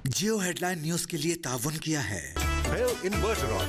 जियो headline news के लिए ताउन किया है Bell Inverteron.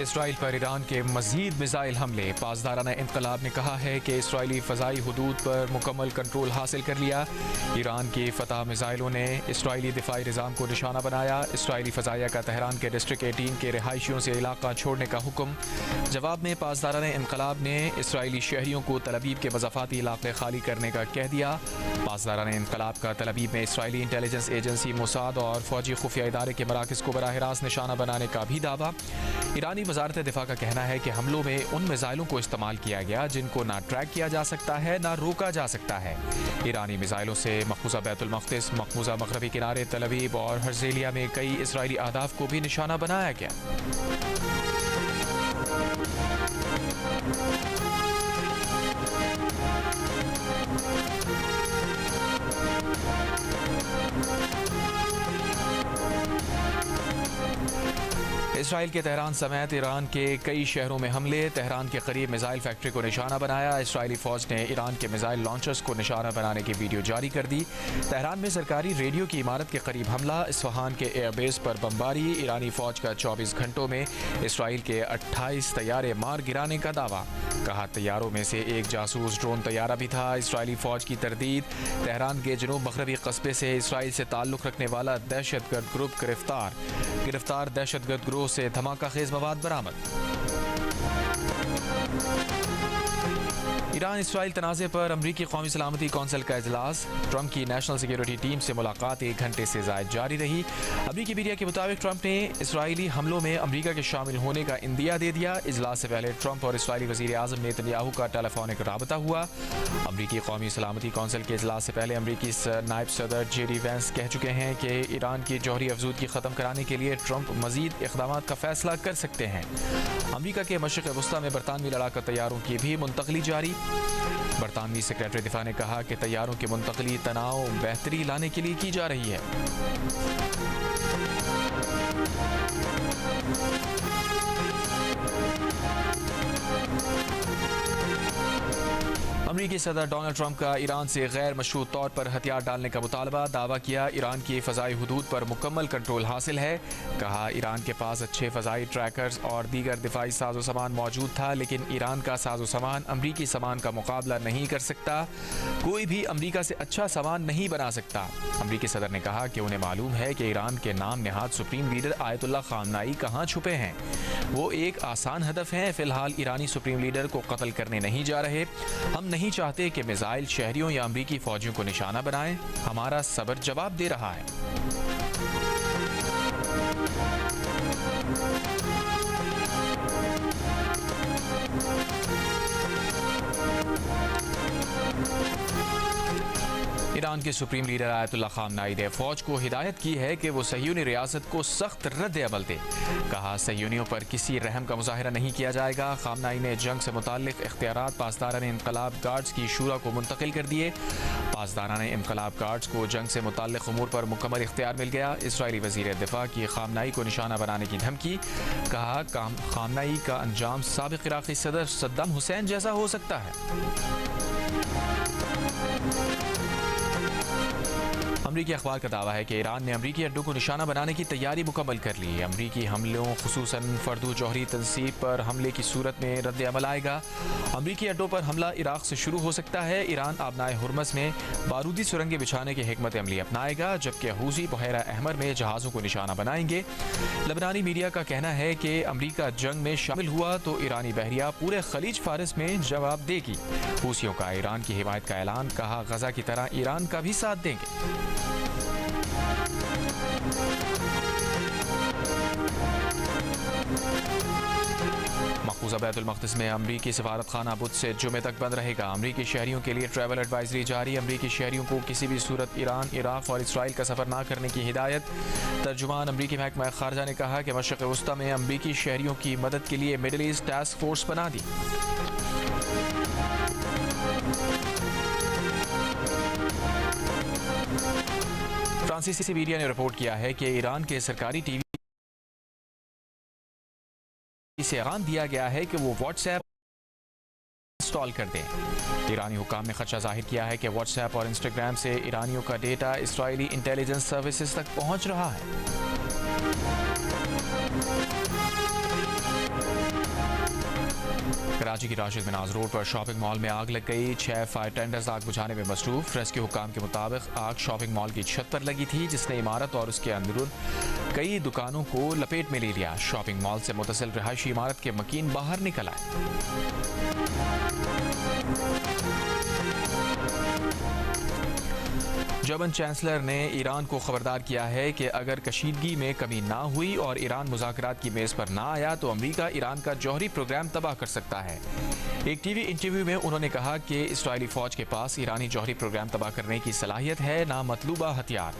इसराइल पर ईरान के मजीद मिसाइल हमले। पासदाराना इंकलाब ने कहा है कि इसराइली फ़ज़ाई हुदूद पर मुकम्मल कंट्रोल हासिल कर लिया। ईरान की फतह मिसाइलों ने इसराइली दिफाई निज़ाम को निशाना बनाया। इसराइली फ़ज़ाइया का तेहरान के डिस्ट्रिक्ट 18 के रिहायशियों से इलाका छोड़ने का हुक्म। जवाब में पासदाराना इंकलाब ने इसराइली शहरियों को तलबीब के मज़ाफ़ाती इलाके खाली करने का कह दिया। पासदाराना इंकलाब का तलबीब में इसराइली इंटेलिजेंस एजेंसी मोसाद और फौजी खुफिया इदारे के मराकज़ को बराह रास्त निशाना बनाने का भी दावा। ईरानी वज़ारत दिफा का कहना है कि हमलों में उन मिसाइलों को इस्तेमाल किया गया जिनको ना ट्रैक किया जा सकता है ना रोका जा सकता है। ईरानी मिसाइलों से मकबूजा बैतुल मक़दिस, मकबूजा मग़रबी किनारे, तल अवीव और हर्ज़ेलिया में कई इसराइली अहदाफ को भी निशाना बनाया गया। इसराइल के तेहरान समेत ईरान के कई शहरों में हमले। तेहरान के करीब मिसाइल फैक्ट्री को निशाना बनाया। इसराइली फ़ौज ने ईरान के मिसाइल लॉन्चर्स को निशाना बनाने की वीडियो जारी कर दी। तेहरान में सरकारी रेडियो की इमारत के करीब हमला। इस्फहान के एयरबेस पर बमबारी। ईरानी फ़ौज का 24 घंटों में इसराइल के 28 तैयारे मार गिराने का दावा। कहा तैयारों में से एक जासूस ड्रोन तैयारा भी था। इसराइली फ़ौज की तरदीद। तेहरान के जनूब मग़रबी कस्बे से इसराइल से ताल्लुक़ रखने वाला दहशतगर्द ग्रुप गिरफ्तार दहशतगर्द ग्रोह से धमाका खेज मवाद बरामद। ईरान इसराइल तनाज़े पर अमरीकी कौमी सलामती कौंसिल का इजलास। ट्रंप की नेशनल सिक्योरिटी टीम से मुलाकात 1 घंटे से ज़ायद जारी रही। अमरीकी मीडिया के मुताबिक ट्रंप ने इसराइली हमलों में अमरीका के शामिल होने का इंदिया दे दिया। इजलास से पहले ट्रंप और इसराइली वज़ीर आज़म नेतन्याहू का टेलीफोनिक राबता हुआ। अमरीकी कौमी सलामती कौंसिल के इजलास से पहले अमरीकी नायब सदर जेडी वैंस कह चुके हैं कि ईरान की जौहरी अफजूदगी ख़त्म कराने के लिए ट्रंप मज़ीद इक़दामात का फैसला कर सकते हैं। अमरीका के मशरिक़ वस्ता में बरतानवी लड़ाका तैयारों की भी मुंतकली जारी। बरतानवी सेक्रेटरी दिफा ने कहा कि तैयारों की मुंतकली तनाव बेहतरी लाने के लिए की जा रही है। अमरीकी सदर डोनाल्ड ट्रंप का ईरान से गैर मशरूत तौर पर हथियार डालने का मुतालबा। दावा किया ईरान की फ़ज़ाई हुदूद पर मुकम्मल कंट्रोल हासिल है। कहा ईरान के पास अच्छे फ़ज़ाई ट्रैकर्स और दीगर दिफाई साजो सामान मौजूद था, लेकिन ईरान का साजो सामान अमरीकी सामान का मुकाबला नहीं कर सकता। कोई भी अमरीका से अच्छा सामान नहीं बना सकता। अमरीकी सदर ने कहा कि उन्हें मालूम है कि ईरान के नाम नहाद सुप्रीम लीडर आयतुल्लाह ख़ामनाई कहाँ छुपे हैं। वो एक आसान हदफ हैं। फ़िलहाल ईरानी सुप्रीम लीडर को कत्ल करने नहीं जा रहे। हम नहीं चाहते कि मिसाइल शहरियों या अमरीकी फौजियों को निशाना बनाएं। हमारा सब्र जवाब दे रहा है। ईरान के सुप्रीम लीडर आयतुल्ला खामनाई ने फौज को हिदायत की है कि वो सह्यूनी रियासत को सख्त रद्द अमल दे। कहा, सह्यूनियों पर किसी रहम का मुजाहिरा नहीं किया जाएगा। खामनाई ने जंग से मुताल्लिक इख्तियारात पासदारान इनकलाब गार्ड्स की शूरा को मुंतकिल कर दिए। पासदारान इनकलाब गार्ड्स को जंग से मुताल्लिक उमूर पर मुकम्मल इख्तियार मिल गया। इसराइली वज़ीर दिफा की खामनाई को निशाना बनाने की धमकी। कहा, खामनाई का अंजाम साबिक इराक़ी सदर सद्दाम हुसैन जैसा हो सकता है। अमरीकी अखबार का दावा है कि ईरान ने अमरीकी अड्डों को निशाना बनाने की तैयारी मुकम्मल कर ली। अमरीकी हमलों खुसूसन फर्दू जौहरी तनसीब पर हमले की सूरत में रद्द अमल आएगा। अमरीकी अड्डों पर हमला इराक से शुरू हो सकता है। ईरान आबनाए हुर्मस में बारूदी सुरंगें बिछाने की हिकमत अमली अपनाएगा, जबकि हूसी बहरा अहमर में जहाज़ों को निशाना बनाएंगे। लबनानी मीडिया का कहना है कि अमरीका जंग में शामिल हुआ तो ईरानी बहरिया पूरे खलीज फारिस में जवाब देगी। हूसियों का ईरान की हिमायत का ऐलान। कहा, गजा की तरह ईरान का भी साथ देंगे। मकबूजा बैतुल मक़दिस में अमरीकी सफारत खाना बुध से जुमे तक बंद रहेगा। अमरीकी शहरियों के लिए ट्रैवल एडवाइजरी जारी। अमरीकी शहरियों को किसी भी सूरत ईरान, इराक़ और इसराइल का सफ़र न करने की हिदायत। तर्जुमान अमरीकी महकमा ख़ारजा ने कहा कि मशरिक़ वस्ता में अमरीकी शहरियों की मदद के लिए मिडल ईस्ट टास्क फोर्स बना दी। फ्रांसीसी मीडिया ने रिपोर्ट किया है कि ईरान के सरकारी टीवी से ऐलान दिया गया है कि वो व्हाट्सएप इंस्टॉल कर दें। ईरानी हुकाम ने खदशा जाहिर किया है कि व्हाट्सएप और इंस्टाग्राम से ईरानियों का डेटा इसराइली इंटेलिजेंस सर्विसेज तक पहुंच रहा है। कराची की राशिद मिनाज रोड पर शॉपिंग मॉल में आग लग गई। 6 फायर टेंडर्स आग बुझाने में मसरूफ। रेस्क्यू हुकाम के मुताबिक आग शॉपिंग मॉल की छत पर लगी थी, जिसने इमारत और उसके अंदरून कई दुकानों को लपेट में ले लिया। शॉपिंग मॉल से मुतसिल रिहायशी इमारत के मकीन बाहर निकल आए। जर्मन चांसलर ने ईरान को खबरदार किया है कि अगर कशीदगी में कमी ना हुई और ईरान मुज़ाकरात की मेज़ पर ना आया तो अमरीका ईरान का जौहरी प्रोग्राम तबाह कर सकता है। एक टीवी इंटरव्यू में उन्होंने कहा कि इसराइली फ़ौज के पास ईरानी जौहरी प्रोग्राम तबाह करने की सलाहियत है, ना मतलूबा हथियार,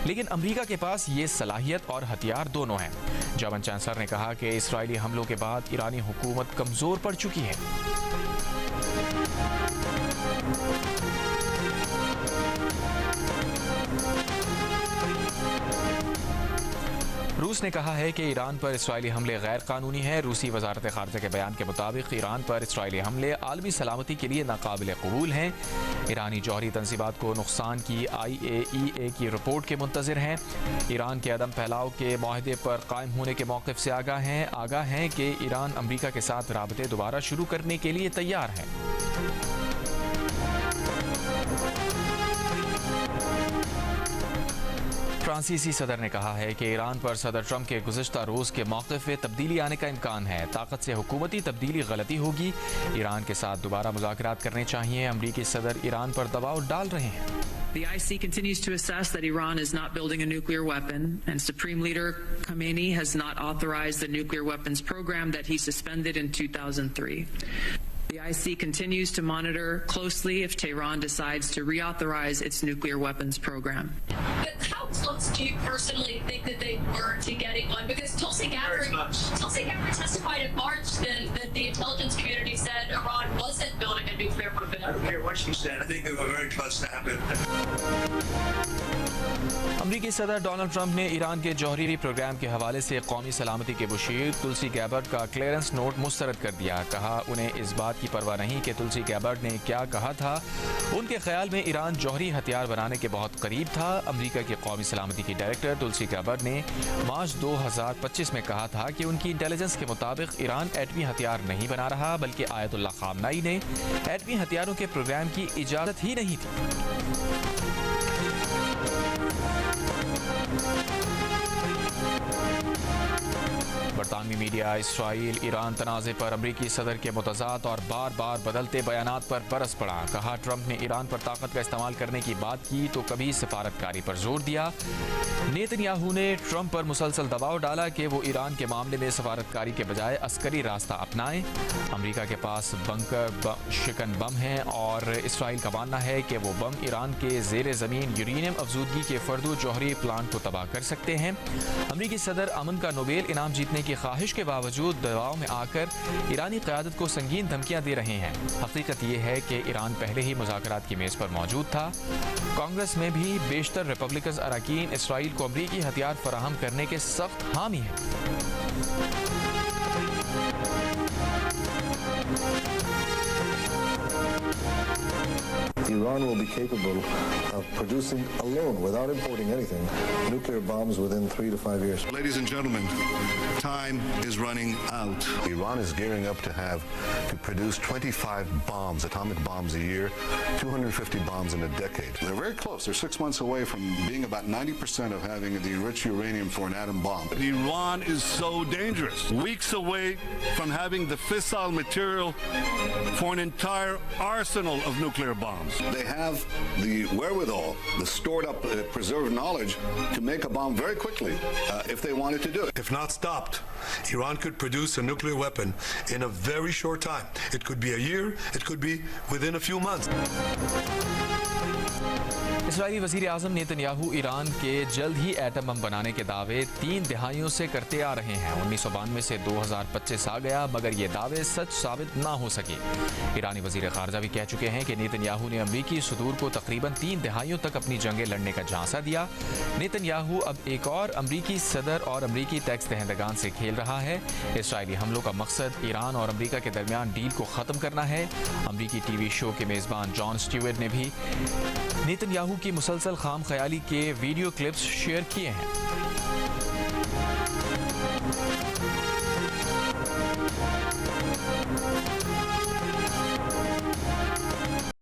लेकिन अमरीका के पास ये सलाहियत और हथियार दोनों हैं। जर्मन चांसलर ने कहा कि इसराइली हमलों के बाद ईरानी हुकूमत कमज़ोर पड़ चुकी है। रूस ने कहा है कि ईरान पर इसराइली हमले गैर कानूनी हैं। रूसी वजारत खारजा के बयान के मुताबिक ईरान पर इसराइली हमले आलमी सलामती के लिए नाकाबिल कबूल हैं। ईरानी जौहरी तंजीबात को नुकसान की IAEA की रिपोर्ट के मुंतज़िर हैं। ईरान के अदम फैलाव के माहदे पर कायम होने के मौक़िफ़ से आगाह हैं कि ईरान अमरीका के साथ राबते दोबारा शुरू करने के लिए तैयार है। फ्रांसीसी सदर ने कहा है कि ईरान पर सदर ट्रंप के गुज़िश्ता रोज़ के मौक़िफ़ में तब्दीली आने का इम्कान है। ताकत से हुकूमती तब्दीली गलती होगी। ईरान के साथ दोबारा मुज़ाकरात करने चाहिए। अमरीकी सदर ईरान पर दबाव डाल रहे हैं। The IC continues to assess that Iran is not building a nuclear weapon, and Supreme Leader Khamenei has not authorized the nuclear weapons program that he suspended in 2003. The IC continues to monitor closely if Tehran decides to reauthorize its nuclear weapons program. But how close do you personally think that they were to getting one? Because Tulsi Gabbard testified in March that the intelligence community said Iran wasn't building a nuclear weapon. I don't care what she said. I think they were very close to happen. अमरीकी सदर Donald Trump ने Iran के जौहरी programme के हवाले से कौमी सलामती के मुशीर तुलसी गैबर्ड का क्लियरेंस नोट मुस्तरद कर दिया। कहा, उन्हें इस बात की परवाह नहीं कि तुलसी गैबर्ड ने क्या कहा था। उनके ख्याल में ईरान जौहरी हथियार बनाने के बहुत करीब था। अमरीका की कौमी सलामती की डायरेक्टर तुलसी गैबर्ड ने मार्च 2025 में कहा था कि उनकी इंटेलिजेंस के मुताबिक ईरान एटमी हथियार नहीं बना रहा, बल्कि आयतुल्ला खामनाई ने एटमी हथियारों के प्रोग्राम की इजाज़त ही नहीं थी। बरतानवी आलमी मीडिया इसराइल ईरान तनाज़े पर अमरीकी सदर के मुतज़ाद और बार बार बदलते बयानात पर बरस पड़ा। कहा, ट्रंप ने ईरान पर ताकत का इस्तेमाल करने की बात की तो कभी सफारतकारी पर जोर दिया। नेतन्याहू ने ट्रंप पर मुसलसल दबाव डाला कि वो ईरान के मामले में सफारतकारी के बजाय अस्करी रास्ता अपनाएं। अमरीका के पास बंकर शिकन बम हैं और इसराइल का मानना है कि वो बम ईरान के ज़ेर ज़मीन यूरेनियम अफजूदगी के फर्दो जौहरी प्लांट को तबाह कर सकते हैं। अमरीकी सदर अमन का नोबेल इनाम जीतने की ख्वाहिश के बावजूद दबाव में आकर ईरानी क़यादत को संगीन धमकियां दे रहे हैं। हकीकत ये है कि ईरान पहले ही मुज़ाकरात की मेज़ पर मौजूद था। कांग्रेस में भी बेशतर रिपब्लिकन अरकान इसराइल को अमरीकी हथियार फराहम करने के सख्त हामी हैं। Iran will be capable of producing alone, without importing anything, nuclear bombs within 3 to 5 years. Ladies and gentlemen, time is running out. Iran is gearing up to produce 25 bombs, atomic bombs a year, 250 bombs in a decade. They're very close. They're 6 months away from being about 90% of having the enriched uranium for an atom bomb. Iran is so dangerous. Weeks away from having the fissile material for an entire arsenal of nuclear bombs. They have the wherewithal, the stored up, preserved knowledge to make a bomb very quickly if they wanted to do it. If not stopped, Iran could produce a nuclear weapon in a very short time. It could be a year, it could be within a few months. Israeli वज़ीर आज़म Netanyahu Iran के जल्द ही atom bomb बनाने के दावे 3 दिहाइयों से करते आ रहे हैं। 1992 से 2025 आ गया मगर ये दावे सच साबित ना हो सके। ईरानी वज़ीर ख़ारजा भी कह चुके हैं कि नेतन्याहू ने अमरीकी सदूर को तकरीबन 3 दिहाइयों तक अपनी जंगें लड़ने का झांसा दिया। नेतन्याहू अब एक और अमरीकी सदर और अमरीकी टैक्स दहंदगान से खेल रहा है। इसराइली हमलों का मकसद ईरान और अमरीका के दरमियान डील को ख़त्म करना है। अमरीकी टीवी शो के मेज़बान जॉन स्टीवर्ट ने भी नेतन्याहू की मुसलसल खाम ख्याली के वीडियो क्लिप्स शेयर किए हैं।